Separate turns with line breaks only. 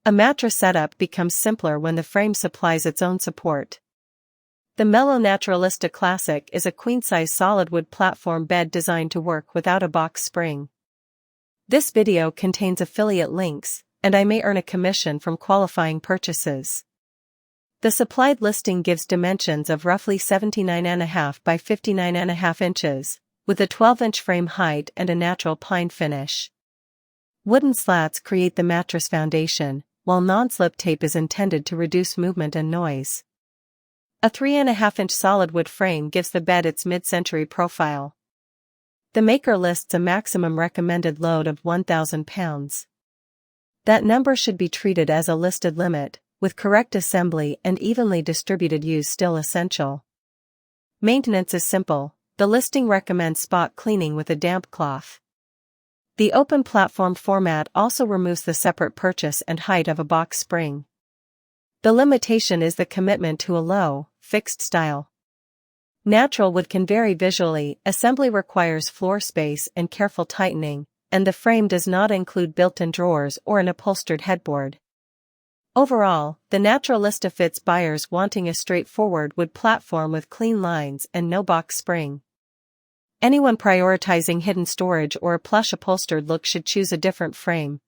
A mattress setup becomes simpler when the frame supplies its own support. The Mellow Naturalista Classic is a queen-size solid wood platform bed designed to work without a box spring. This video contains affiliate links, and I may earn a commission from qualifying purchases. The supplied listing gives dimensions of roughly 79.5 by 59.5 inches, with a 12-inch frame height and a natural pine finish. Wooden slats create the mattress foundation, while non-slip tape is intended to reduce movement and noise. A 3.5-inch solid wood frame gives the bed its mid-century profile. The maker lists a maximum recommended load of 1,000 pounds. That number should be treated as a listed limit, with correct assembly and evenly distributed use still essential. Maintenance is simple. The listing recommends spot cleaning with a damp cloth. The open platform format also removes the separate purchase and height of a box spring. The limitation is the commitment to a low, fixed style. Natural wood can vary visually, assembly requires floor space and careful tightening, and the frame does not include built-in drawers or an upholstered headboard. Overall, the Naturalista fits buyers wanting a straightforward wood platform with clean lines and no box spring. Anyone prioritizing hidden storage or a plush upholstered look should choose a different frame.